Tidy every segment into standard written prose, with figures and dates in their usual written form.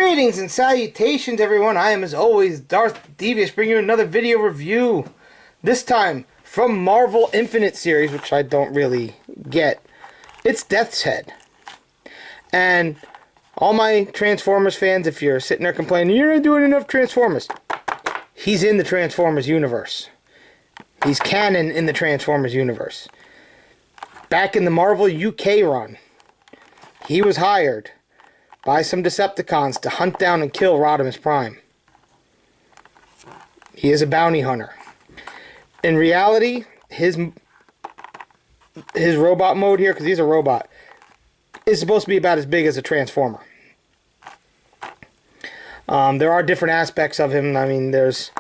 Greetings and salutations, everyone. I am, as always, Darth Devious, bringing you another video review. This time from Marvel Infinite series, which I don't really get. It's Death's Head. And all my Transformers fans, if you're sitting there complaining, you're not doing enough Transformers, he's in the Transformers universe. He's canon in the Transformers universe. Back in the Marvel UK run, he was hired by some Decepticons to hunt down and kill Rodimus Prime. He is a bounty hunter. In reality, his robot mode here, because he's a robot, is supposed to be about as big as a Transformer. There are different aspects of him. I mean, this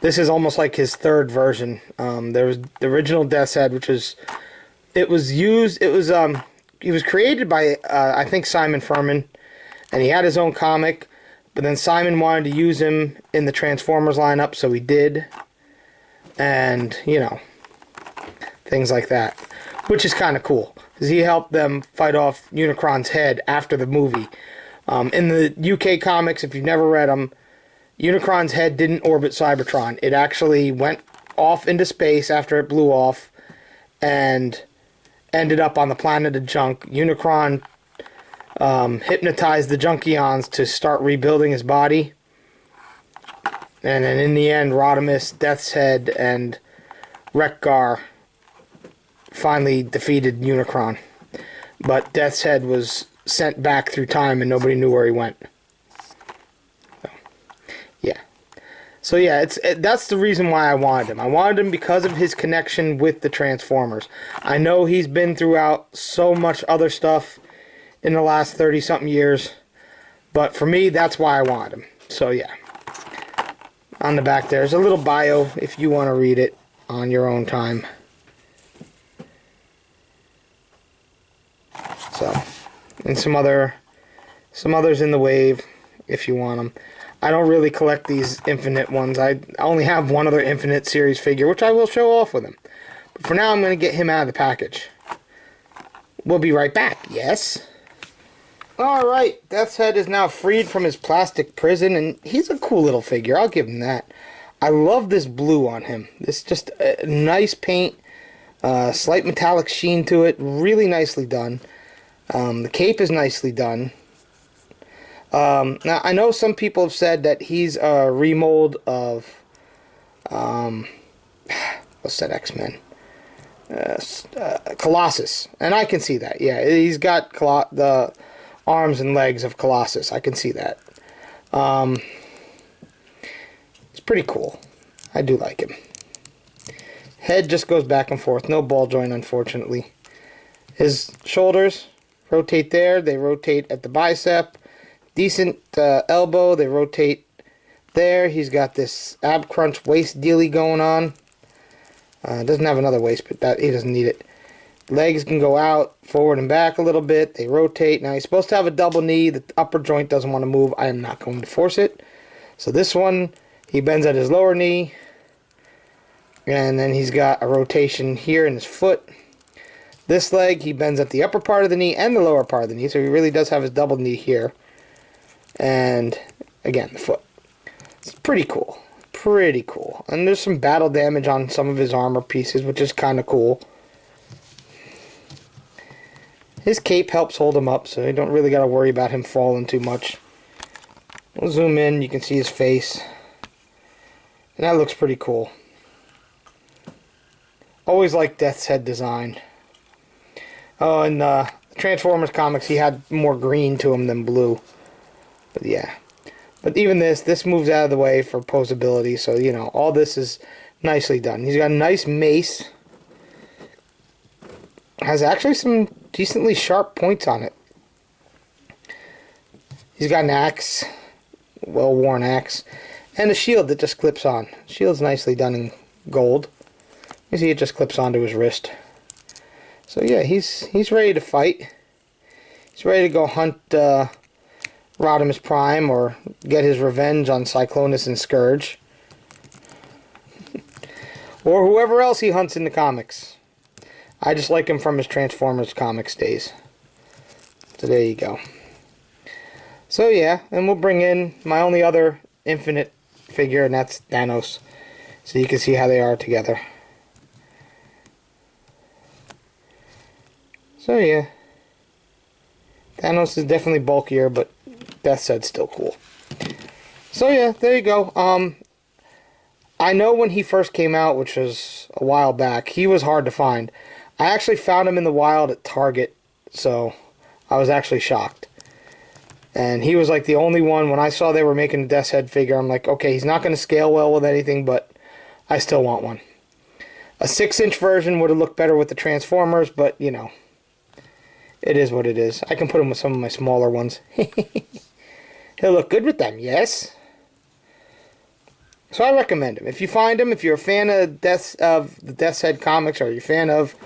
is almost like his third version. There was the original Death's Head, which was, he was created by, I think, Simon Furman. And he had his own comic, but then Simon wanted to use him in the Transformers lineup, so he did. And, you know, things like that. Which is kind of cool, because he helped them fight off Unicron's head after the movie. In the UK comics, if you've never read them, Unicron's head didn't orbit Cybertron. It actually went off into space after it blew off, and ended up on the planet of Junk. Unicron hypnotized the Junkions to start rebuilding his body. And then in the end, Rodimus, Death's Head, and Wreck-Gar finally defeated Unicron. But Death's Head was sent back through time and nobody knew where he went. So yeah, that's the reason why I wanted him. I wanted him because of his connection with the Transformers. I know he's been throughout so much other stuff in the last 30-something years, but for me, that's why I wanted him. So yeah, on the back there's a little bio if you want to read it on your own time. So, and some others in the wave if you want them. I don't really collect these Infinite ones. I only have one other Infinite series figure, which I will show off with him. But for now, I'm going to get him out of the package. We'll be right back. Yes? Alright, Death's Head is now freed from his plastic prison, and he's a cool little figure. I'll give him that. I love this blue on him. This is just a nice paint, slight metallic sheen to it. Really nicely done. The cape is nicely done. Now, I know some people have said that he's a remold of, what's that X-Men? Colossus. And I can see that. Yeah, he's got the arms and legs of Colossus. I can see that. It's pretty cool. I do like him. Head just goes back and forth. No ball joint, unfortunately. His shoulders rotate there. They rotate at the bicep. Decent elbow. They rotate there. He's got this ab crunch waist dealy going on. Doesn't have another waist, but he doesn't need it. Legs can go out, forward and back a little bit. They rotate. Now, he's supposed to have a double knee. The upper joint doesn't want to move. I am not going to force it. So this one, he bends at his lower knee. And then he's got a rotation here in his foot. This leg, he bends at the upper part of the knee and the lower part of the knee. So he really does have his double knee here. And, again, the foot. It's pretty cool. Pretty cool. And there's some battle damage on some of his armor pieces, which is kind of cool. His cape helps hold him up, so you don't really got to worry about him falling too much. We'll zoom in, you can see his face. And that looks pretty cool. Always liked Death's Head design. Oh, and the Transformers comics, he had more green to him than blue. But yeah. But even this moves out of the way for posability, so, you know, all this is nicely done. He's got a nice mace. Has actually some decently sharp points on it. He's got an axe, well-worn axe, and a shield that just clips on. Shield's nicely done in gold. You see it just clips onto his wrist. So yeah, he's ready to fight. He's ready to go hunt Rodimus Prime or get his revenge on Cyclonus and Scourge. Or whoever else he hunts in the comics. I just like him from his Transformers comics days. So there you go. So yeah, and we'll bring in my only other Infinite figure, and that's Thanos. So you can see how they are together. So yeah, Thanos is definitely bulkier, but Death's Head's still cool. So yeah, there you go. I know when he first came out, which was a while back, he was hard to find. I actually found him in the wild at Target, so I was actually shocked. And he was like the only one, when I saw they were making a Death's Head figure, I'm like, okay, he's not going to scale well with anything, but I still want one. A 6-inch version would have looked better with the Transformers, but, you know, it is what it is. I can put him with some of my smaller ones. He'll look good with them, yes? So I recommend him. If you find him, if you're a fan of the Death's Head comics, or you're a fan of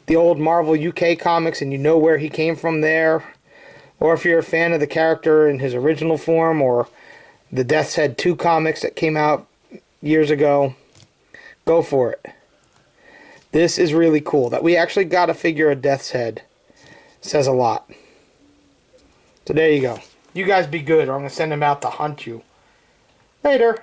the old Marvel UK comics and you know where he came from there, or if you're a fan of the character in his original form, or the Death's Head 2 comics that came out years ago, go for it. This is really cool. That we actually got a figure of Death's Head says a lot. So there you go. You guys be good, or I'm going to send him out to hunt you. Later.